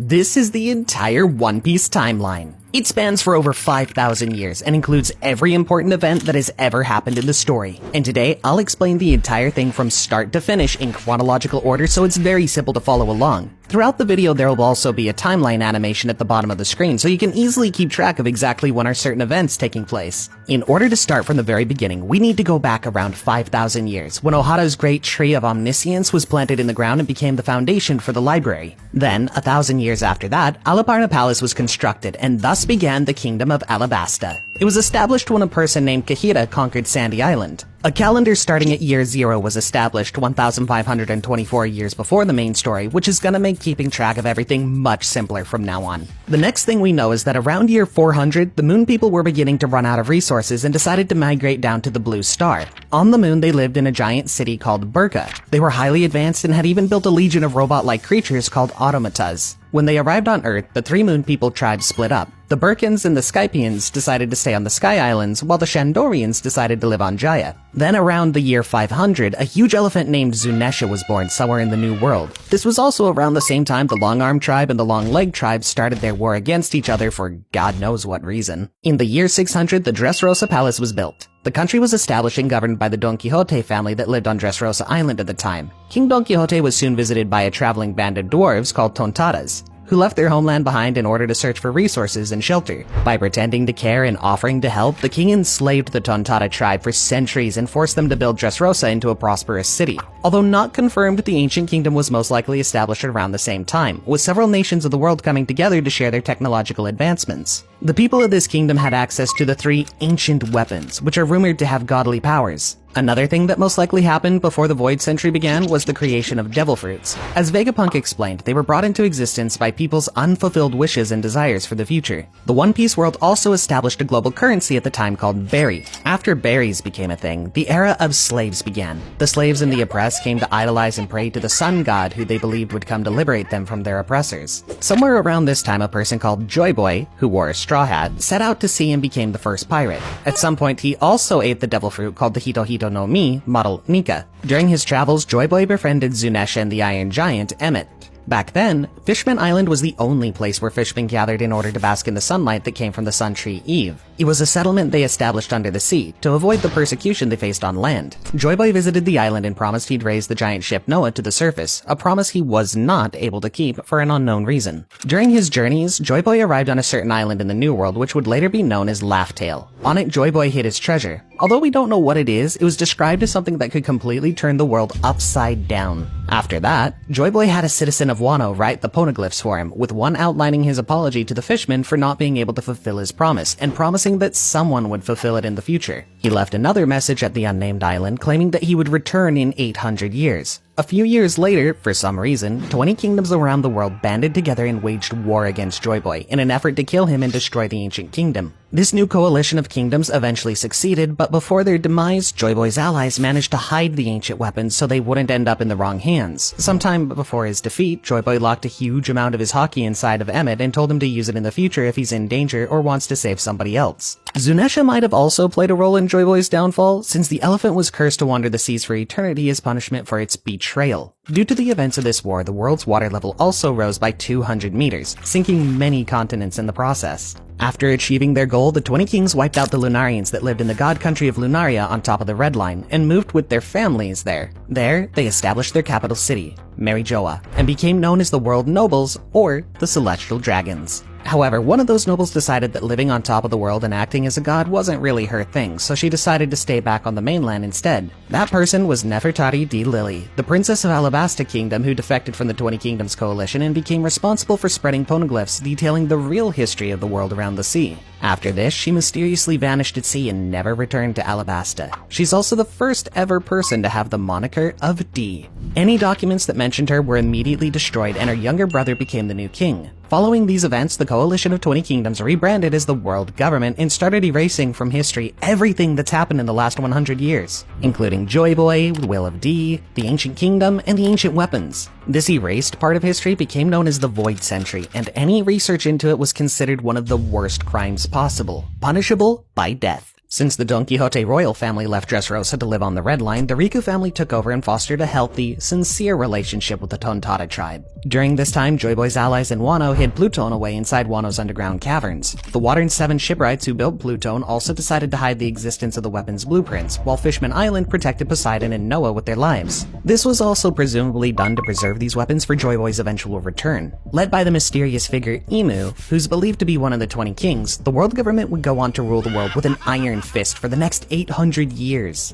This is the entire One Piece timeline. It spans for over 5,000 years and includes every important event that has ever happened in the story. And today, I'll explain the entire thing from start to finish in chronological order so it's very simple to follow along. Throughout the video, there will also be a timeline animation at the bottom of the screen so you can easily keep track of exactly when are certain events taking place. In order to start from the very beginning, we need to go back around 5,000 years, when Ohada's great tree of omniscience was planted in the ground and became the foundation for the library. Then, 1,000 years after that, Alaparna Palace was constructed, and thus began the Kingdom of Alabasta. It was established when a person named Kahira conquered Sandy Island. A calendar starting at year 0 was established 1,524 years before the main story, which is gonna make keeping track of everything much simpler from now on. The next thing we know is that around year 400, the moon people were beginning to run out of resources and decided to migrate down to the Blue Star. On the moon, they lived in a giant city called Burka. They were highly advanced and had even built a legion of robot-like creatures called automatas. When they arrived on Earth, the three moon people tribes split up. The Burkans and the Skypians decided to stay on the Sky Islands, while the Shandorians decided to live on Jaya. Then around the year 500, a huge elephant named Zunesha was born somewhere in the New World. This was also around the same time the Long Arm tribe and the Long Leg tribe started their war against each other for God knows what reason. In the year 600, the Dressrosa Palace was built. The country was established and governed by the Don Quixote family that lived on Dressrosa Island at the time. King Don Quixote was soon visited by a traveling band of dwarves called Tontadas, who left their homeland behind in order to search for resources and shelter. By pretending to care and offering to help, the king enslaved the Tontada tribe for centuries and forced them to build Dressrosa into a prosperous city. Although not confirmed, the ancient kingdom was most likely established around the same time, with several nations of the world coming together to share their technological advancements. The people of this kingdom had access to the 3 ancient weapons, which are rumored to have godly powers. Another thing that most likely happened before the Void Century began was the creation of devil fruits. As Vegapunk explained, they were brought into existence by people's unfulfilled wishes and desires for the future. The One Piece world also established a global currency at the time called berry. After berries became a thing, the era of slaves began. The slaves and the oppressed came to idolize and pray to the sun god who they believed would come to liberate them from their oppressors. Somewhere around this time, a person called Joy Boy, who wore a straw hat, set out to sea and became the first pirate. At some point, he also ate the devil fruit called the Hito Hito no Mi, model Nika. During his travels, Joy Boy befriended Zunesha and the Iron Giant, Emmet. Back then, Fishman Island was the only place where fishmen gathered in order to bask in the sunlight that came from the sun tree Eve. It was a settlement they established under the sea to avoid the persecution they faced on land. Joy Boy visited the island and promised he'd raise the giant ship Noah to the surface, a promise he was not able to keep for an unknown reason. During his journeys, Joy Boy arrived on a certain island in the New World which would later be known as Laugh Tale. On it, Joy Boy hid his treasure. Although we don't know what it is described as something that could completely turn the world upside down. After that, Joy Boy had a citizen of Wano write the poneglyphs for him, with one outlining his apology to the fishmen for not being able to fulfill his promise, and promising that someone would fulfill it in the future. He left another message at the unnamed island claiming that he would return in 800 years. A few years later, for some reason, 20 kingdoms around the world banded together and waged war against Joy Boy in an effort to kill him and destroy the ancient kingdom. This new coalition of kingdoms eventually succeeded, but before their demise, Joy Boy's allies managed to hide the ancient weapons so they wouldn't end up in the wrong hands. Sometime before his defeat, Joy Boy locked a huge amount of his hockey inside of Emmet and told him to use it in the future if he's in danger or wants to save somebody else. Zunesha might have also played a role in Joy Boy's downfall, since the elephant was cursed to wander the seas for eternity as punishment for its betrayal. Due to the events of this war, the world's water level also rose by 200 meters, sinking many continents in the process. After achieving their goal, the 20 kings wiped out the Lunarians that lived in the god country of Lunaria on top of the Red Line and moved with their families there. There, they established their capital city, Marijoa, and became known as the World Nobles, or the Celestial Dragons. However, one of those nobles decided that living on top of the world and acting as a god wasn't really her thing, so she decided to stay back on the mainland instead. That person was Nefertari di Lily, the princess of Alabasta Kingdom who defected from the 20 Kingdoms coalition and became responsible for spreading poneglyphs detailing the real history of the world around the sea. After this, she mysteriously vanished at sea and never returned to Alabasta. She's also the first ever person to have the moniker of D. Any documents that mentioned her were immediately destroyed and her younger brother became the new king. Following these events, the coalition of 20 kingdoms rebranded as the world government and started erasing from history everything that's happened in the last 100 years, including Joy Boy, Will of D, the ancient kingdom, and the ancient weapons. This erased part of history became known as the Void Century, and any research into it was considered one of the worst crimes possible, punishable by death. Since the Don Quixote royal family left Dressrosa to live on the Red Line, the Riku family took over and fostered a healthy, sincere relationship with the Tontada tribe. During this time, Joy Boy's allies in Wano hid Pluton away inside Wano's underground caverns. The Water's 7 shipwrights who built Pluton also decided to hide the existence of the weapon's blueprints, while Fishman Island protected Poseidon and Noah with their lives. This was also presumably done to preserve these weapons for Joy Boy's eventual return. Led by the mysterious figure Imu, who's believed to be one of the 20 kings, the world government would go on to rule the world with an iron fist for the next 800 years.